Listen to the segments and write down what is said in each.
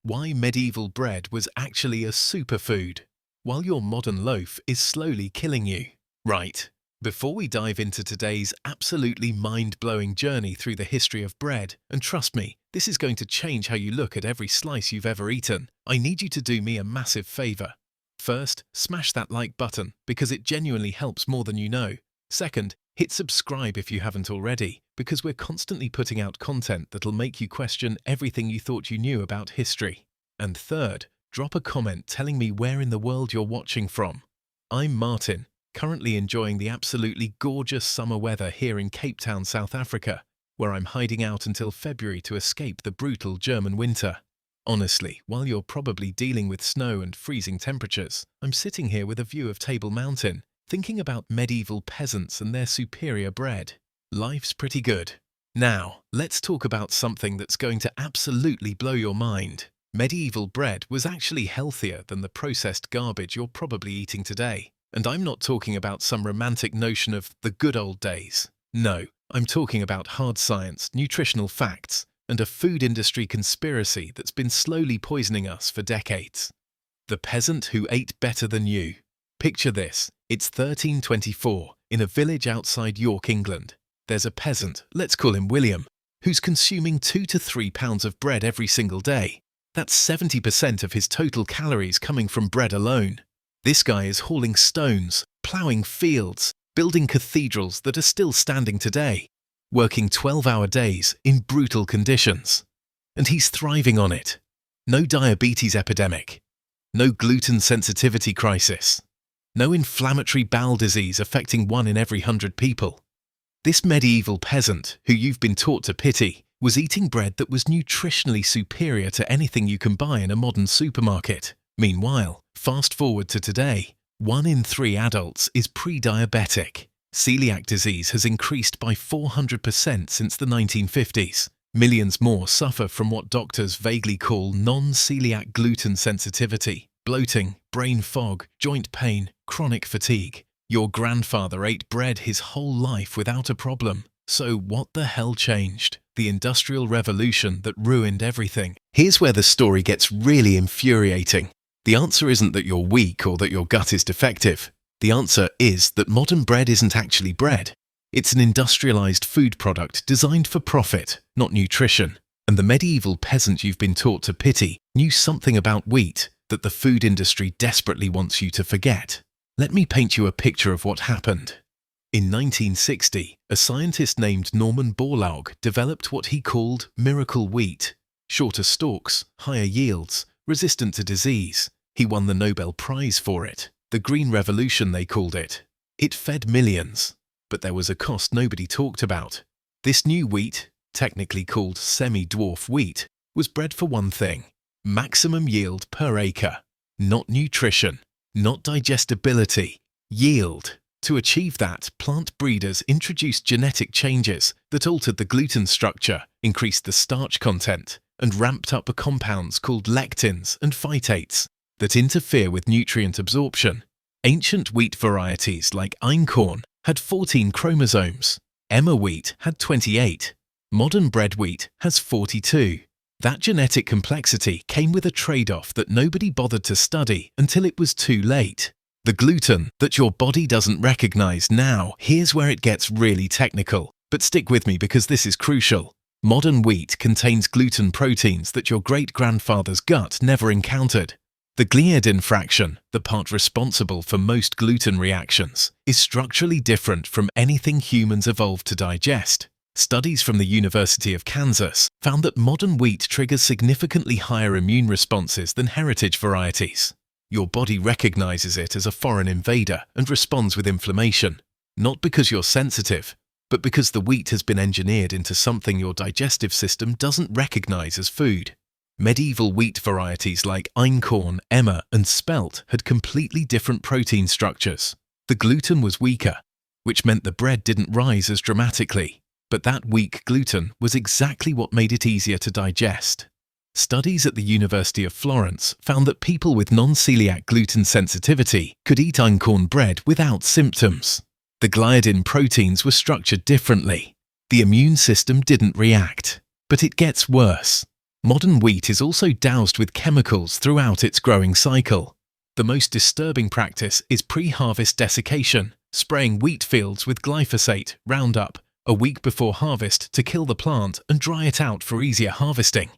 Why medieval bread was actually a superfood, while your modern loaf is slowly killing you. Right. Before we dive into today's absolutely mind-blowing journey through the history of bread, and trust me, this is going to change how you look at every slice you've ever eaten, I need you to do me a massive favor. First, smash that like button because it genuinely helps more than you know. Second, hit subscribe if you haven't already, because we're constantly putting out content that'll make you question everything you thought you knew about history. And third, drop a comment telling me where in the world you're watching from. I'm Martin, currently enjoying the absolutely gorgeous summer weather here in Cape Town, South Africa, where I'm hiding out until February to escape the brutal German winter. Honestly, while you're probably dealing with snow and freezing temperatures, I'm sitting here with a view of Table Mountain, thinking about medieval peasants and their superior bread. Life's pretty good. Now, let's talk about something that's going to absolutely blow your mind. Medieval bread was actually healthier than the processed garbage you're probably eating today. And I'm not talking about some romantic notion of the good old days. No, I'm talking about hard science, nutritional facts, and a food industry conspiracy that's been slowly poisoning us for decades. The peasant who ate better than you. Picture this. It's 1324, in a village outside York, England. There's a peasant, let's call him William, who's consuming 2 to 3 pounds of bread every single day. That's 70% of his total calories coming from bread alone. This guy is hauling stones, ploughing fields, building cathedrals that are still standing today, working 12-hour days in brutal conditions. And he's thriving on it. No diabetes epidemic. No gluten sensitivity crisis. No inflammatory bowel disease affecting 1 in every 100 people. This medieval peasant, who you've been taught to pity, was eating bread that was nutritionally superior to anything you can buy in a modern supermarket. Meanwhile, fast forward to today, 1 in 3 adults is pre-diabetic. Celiac disease has increased by 400% since the 1950s. Millions more suffer from what doctors vaguely call non-celiac gluten sensitivity, bloating, brain fog, joint pain, chronic fatigue. Your grandfather ate bread his whole life without a problem. So what the hell changed? The Industrial Revolution that ruined everything. Here's where the story gets really infuriating. The answer isn't that you're weak or that your gut is defective. The answer is that modern bread isn't actually bread. It's an industrialized food product designed for profit, not nutrition. And the medieval peasant you've been taught to pity knew something about wheat that the food industry desperately wants you to forget. Let me paint you a picture of what happened. In 1960, a scientist named Norman Borlaug developed what he called miracle wheat. Shorter stalks, higher yields, resistant to disease. He won the Nobel Prize for it. The Green Revolution, they called it. It fed millions. But there was a cost nobody talked about. This new wheat, technically called semi-dwarf wheat, was bred for one thing: maximum yield per acre. Not nutrition, not digestibility, yield. To achieve that, plant breeders introduced genetic changes that altered the gluten structure, increased the starch content, and ramped up compounds called lectins and phytates that interfere with nutrient absorption. Ancient wheat varieties like einkorn had 14 chromosomes. Emmer wheat had 28. Modern bread wheat has 42. That genetic complexity came with a trade-off that nobody bothered to study until it was too late. The gluten that your body doesn't recognize now. Here's where it gets really technical, but stick with me because this is crucial. Modern wheat contains gluten proteins that your great-grandfather's gut never encountered. The gliadin fraction, the part responsible for most gluten reactions, is structurally different from anything humans evolved to digest. Studies from the University of Kansas found that modern wheat triggers significantly higher immune responses than heritage varieties. Your body recognizes it as a foreign invader and responds with inflammation, not because you're sensitive, but because the wheat has been engineered into something your digestive system doesn't recognize as food. Medieval wheat varieties like einkorn, emmer, and spelt had completely different protein structures. The gluten was weaker, which meant the bread didn't rise as dramatically. But that weak gluten was exactly what made it easier to digest. Studies at the University of Florence found that people with non-celiac gluten sensitivity could eat einkorn bread without symptoms. The gliadin proteins were structured differently. The immune system didn't react. But it gets worse. Modern wheat is also doused with chemicals throughout its growing cycle. The most disturbing practice is pre-harvest desiccation, spraying wheat fields with glyphosate, Roundup, a week before harvest to kill the plant and dry it out for easier harvesting.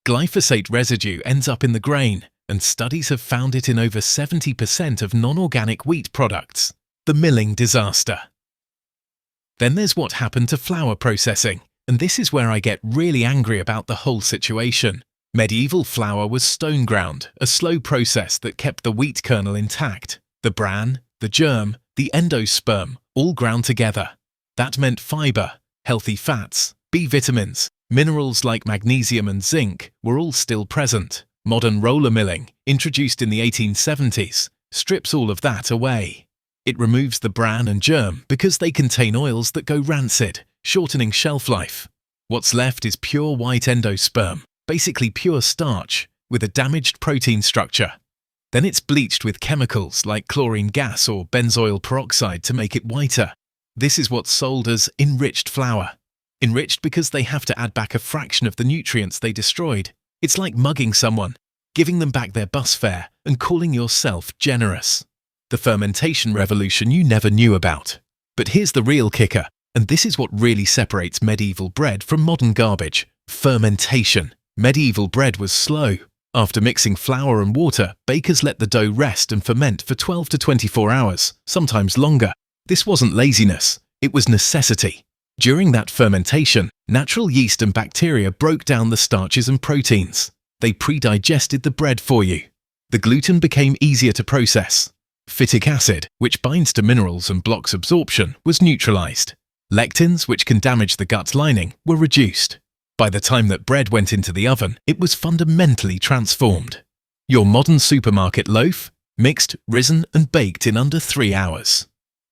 Glyphosate residue ends up in the grain, and studies have found it in over 70% of non-organic wheat products. The milling disaster. Then there's what happened to flour processing, and this is where I get really angry about the whole situation. Medieval flour was stone ground, a slow process that kept the wheat kernel intact. The bran, the germ, the endosperm, all ground together. That meant fibre, healthy fats, B vitamins, minerals like magnesium and zinc were all still present. Modern roller milling, introduced in the 1870s, strips all of that away. It removes the bran and germ because they contain oils that go rancid, shortening shelf life. What's left is pure white endosperm, basically pure starch, with a damaged protein structure. Then it's bleached with chemicals like chlorine gas or benzoyl peroxide to make it whiter. This is what's sold as enriched flour. Enriched because they have to add back a fraction of the nutrients they destroyed. It's like mugging someone, giving them back their bus fare and calling yourself generous. The fermentation revolution you never knew about. But here's the real kicker, and this is what really separates medieval bread from modern garbage: fermentation. Medieval bread was slow. After mixing flour and water, bakers let the dough rest and ferment for 12 to 24 hours, sometimes longer. This wasn't laziness, it was necessity. During that fermentation, natural yeast and bacteria broke down the starches and proteins. They pre-digested the bread for you. The gluten became easier to process. Phytic acid, which binds to minerals and blocks absorption, was neutralized. Lectins, which can damage the gut lining, were reduced. By the time that bread went into the oven, it was fundamentally transformed. Your modern supermarket loaf, mixed, risen and baked in under 3 hours.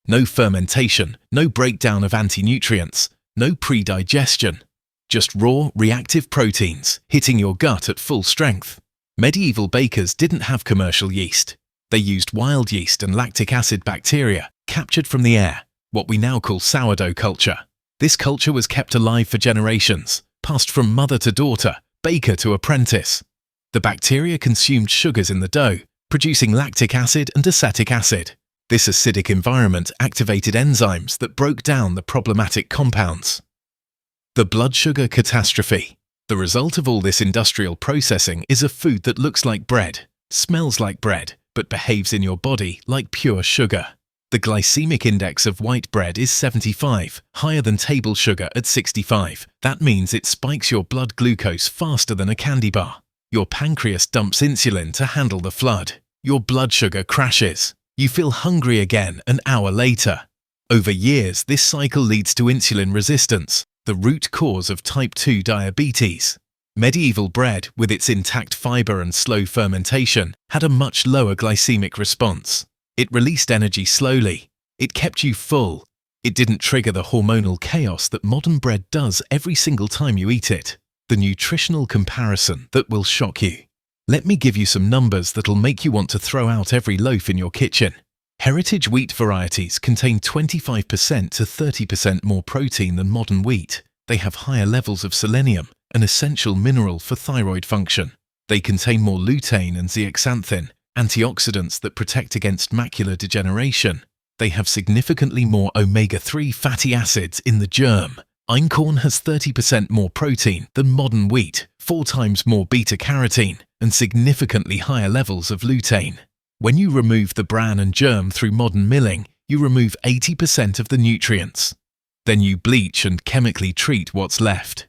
No fermentation, no breakdown of anti-nutrients, no pre-digestion. Just raw, reactive proteins hitting your gut at full strength. Medieval bakers didn't have commercial yeast. They used wild yeast and lactic acid bacteria captured from the air, what we now call sourdough culture. This culture was kept alive for generations, passed from mother to daughter, baker to apprentice. The bacteria consumed sugars in the dough, producing lactic acid and acetic acid. This acidic environment activated enzymes that broke down the problematic compounds. The blood sugar catastrophe. The result of all this industrial processing is a food that looks like bread, smells like bread, but behaves in your body like pure sugar. The glycemic index of white bread is 75, higher than table sugar at 65. That means it spikes your blood glucose faster than a candy bar. Your pancreas dumps insulin to handle the flood. Your blood sugar crashes. You feel hungry again an hour later. Over years, this cycle leads to insulin resistance, the root cause of type 2 diabetes. Medieval bread, with its intact fiber and slow fermentation, had a much lower glycemic response. It released energy slowly. It kept you full. It didn't trigger the hormonal chaos that modern bread does every single time you eat it. The nutritional comparison that will shock you. Let me give you some numbers that'll make you want to throw out every loaf in your kitchen. Heritage wheat varieties contain 25% to 30% more protein than modern wheat. They have higher levels of selenium, an essential mineral for thyroid function. They contain more lutein and zeaxanthin, antioxidants that protect against macular degeneration. They have significantly more omega-3 fatty acids in the germ. Einkorn has 30% more protein than modern wheat, 4 times more beta-carotene, and significantly higher levels of lutein. When you remove the bran and germ through modern milling, you remove 80% of the nutrients. Then you bleach and chemically treat what's left.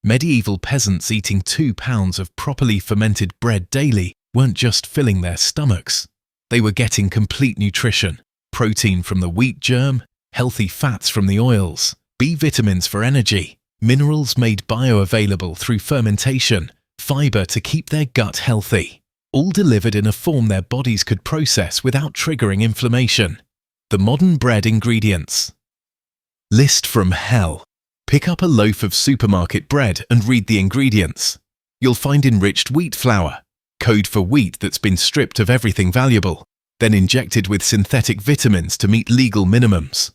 Medieval peasants eating 2 pounds of properly fermented bread daily weren't just filling their stomachs. They were getting complete nutrition, protein from the wheat germ, healthy fats from the oils, B vitamins for energy, minerals made bioavailable through fermentation, fiber to keep their gut healthy, all delivered in a form their bodies could process without triggering inflammation. The modern bread ingredients. List from hell. Pick up a loaf of supermarket bread and read the ingredients. You'll find enriched wheat flour, code for wheat that's been stripped of everything valuable, then injected with synthetic vitamins to meet legal minimums.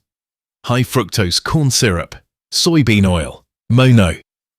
High fructose corn syrup, soybean oil, mono,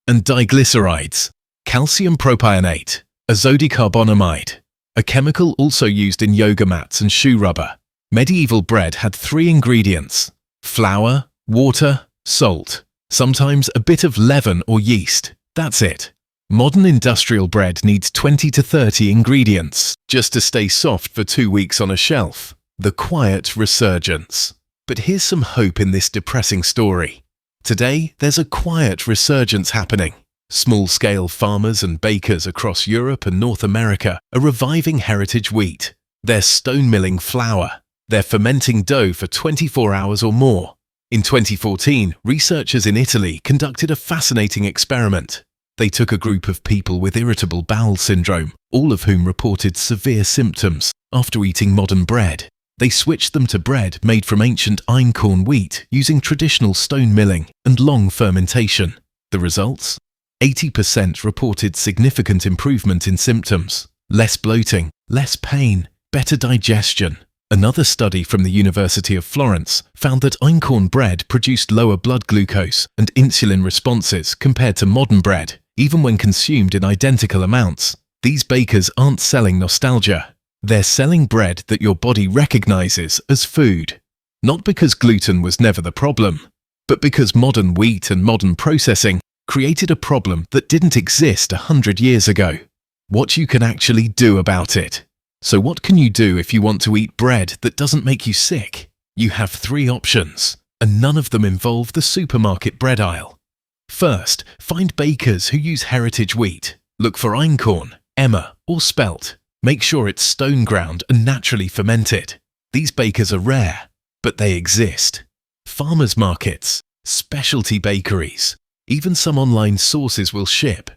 and diglycerides. Calcium propionate, a zodicarbonamide, a chemical also used in yoga mats and shoe rubber. Medieval bread had 3 ingredients: flour, water, salt, sometimes a bit of leaven or yeast. That's it. Modern industrial bread needs 20 to 30 ingredients just to stay soft for 2 weeks on a shelf. The quiet resurgence. But here's some hope in this depressing story. Today, there's a quiet resurgence happening. Small-scale farmers and bakers across Europe and North America are reviving heritage wheat. They're stone milling flour. They're fermenting dough for 24 hours or more. In 2014, researchers in Italy conducted a fascinating experiment. They took a group of people with irritable bowel syndrome, all of whom reported severe symptoms, after eating modern bread. They switched them to bread made from ancient einkorn wheat using traditional stone milling and long fermentation. The results? 80% reported significant improvement in symptoms, less bloating, less pain, better digestion. Another study from the University of Florence found that einkorn bread produced lower blood glucose and insulin responses compared to modern bread, even when consumed in identical amounts. These bakers aren't selling nostalgia. They're selling bread that your body recognizes as food. Not because gluten was never the problem, but because modern wheat and modern processing created a problem that didn't exist 100 years ago. What you can actually do about it. So what can you do if you want to eat bread that doesn't make you sick? You have 3 options, and none of them involve the supermarket bread aisle. First, find bakers who use heritage wheat. Look for einkorn, emmer, or spelt. Make sure it's stone ground and naturally fermented. These bakers are rare, but they exist. Farmers markets, specialty bakeries, even some online sources will ship.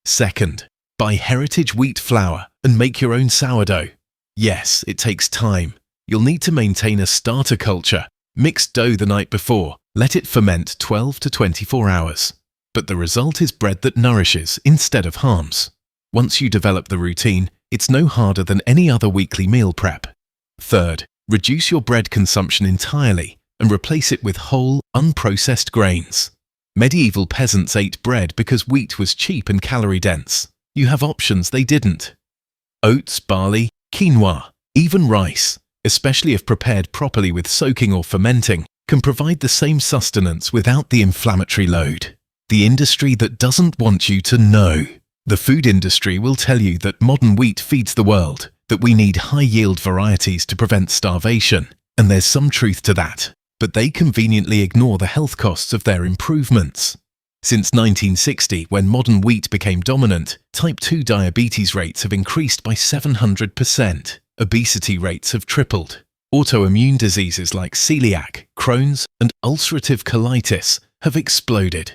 Second, buy heritage wheat flour and make your own sourdough. Yes, it takes time. You'll need to maintain a starter culture. Mix dough the night before. Let it ferment 12 to 24 hours. But the result is bread that nourishes instead of harms. Once you develop the routine, it's no harder than any other weekly meal prep. Third, reduce your bread consumption entirely and replace it with whole, unprocessed grains. Medieval peasants ate bread because wheat was cheap and calorie-dense. You have options they didn't. Oats, barley, quinoa, even rice, especially if prepared properly with soaking or fermenting, can provide the same sustenance without the inflammatory load. The industry that doesn't want you to know. The food industry will tell you that modern wheat feeds the world, that we need high-yield varieties to prevent starvation, and there's some truth to that. But they conveniently ignore the health costs of their improvements. Since 1960, when modern wheat became dominant, type 2 diabetes rates have increased by 700%. Obesity rates have tripled. Autoimmune diseases like celiac, Crohn's, and ulcerative colitis have exploded.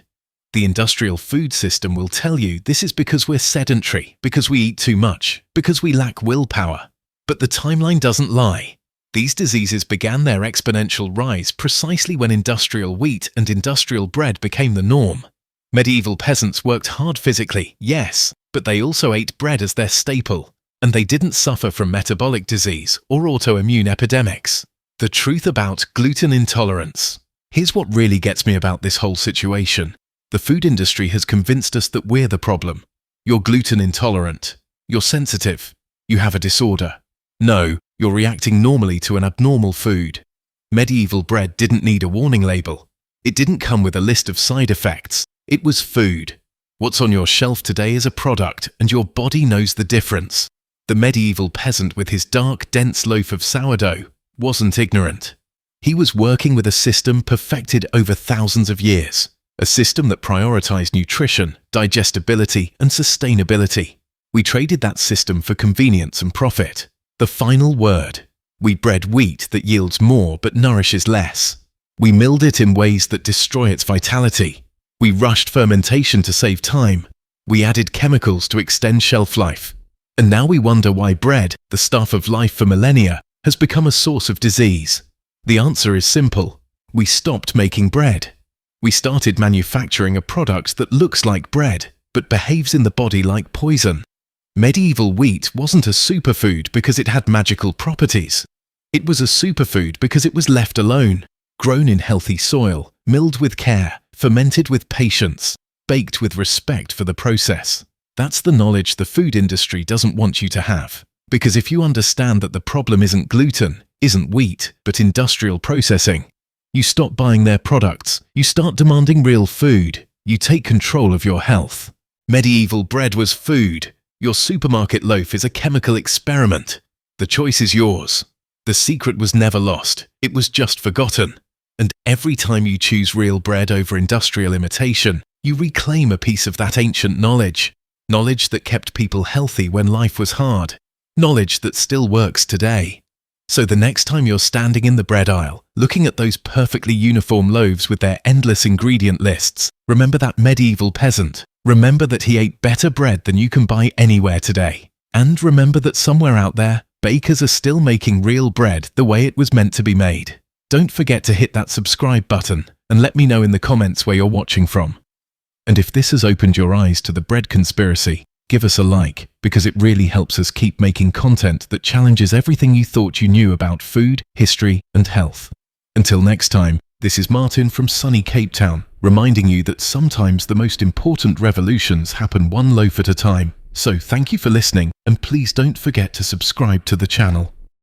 The industrial food system will tell you this is because we're sedentary, because we eat too much, because we lack willpower. But the timeline doesn't lie. These diseases began their exponential rise precisely when industrial wheat and industrial bread became the norm. Medieval peasants worked hard physically, yes, but they also ate bread as their staple, and they didn't suffer from metabolic disease or autoimmune epidemics. The truth about gluten intolerance. Here's what really gets me about this whole situation. The food industry has convinced us that we're the problem. You're gluten intolerant. You're sensitive. You have a disorder. No, you're reacting normally to an abnormal food. Medieval bread didn't need a warning label. It didn't come with a list of side effects. It was food. What's on your shelf today is a product, and your body knows the difference. The medieval peasant with his dark, dense loaf of sourdough wasn't ignorant. He was working with a system perfected over thousands of years. A system that prioritized nutrition, digestibility, and sustainability. We traded that system for convenience and profit. The final word. We bred wheat that yields more but nourishes less. We milled it in ways that destroy its vitality. We rushed fermentation to save time. We added chemicals to extend shelf life. And now we wonder why bread, the staff of life for millennia, has become a source of disease. The answer is simple. We stopped making bread. We started manufacturing a product that looks like bread, but behaves in the body like poison. Medieval wheat wasn't a superfood because it had magical properties. It was a superfood because it was left alone, grown in healthy soil, milled with care, fermented with patience, baked with respect for the process. That's the knowledge the food industry doesn't want you to have. Because if you understand that the problem isn't gluten, isn't wheat, but industrial processing, you stop buying their products, you start demanding real food, you take control of your health. Medieval bread was food. Your supermarket loaf is a chemical experiment. The choice is yours. The secret was never lost, it was just forgotten. And every time you choose real bread over industrial imitation, you reclaim a piece of that ancient knowledge. Knowledge that kept people healthy when life was hard. Knowledge that still works today. So the next time you're standing in the bread aisle, looking at those perfectly uniform loaves with their endless ingredient lists, remember that medieval peasant. Remember that he ate better bread than you can buy anywhere today. And remember that somewhere out there, bakers are still making real bread the way it was meant to be made. Don't forget to hit that subscribe button and let me know in the comments where you're watching from. And if this has opened your eyes to the bread conspiracy, give us a like, because it really helps us keep making content that challenges everything you thought you knew about food, history, and health. Until next time, this is Martin from sunny Cape Town, reminding you that sometimes the most important revolutions happen one loaf at a time. So thank you for listening, and please don't forget to subscribe to the channel.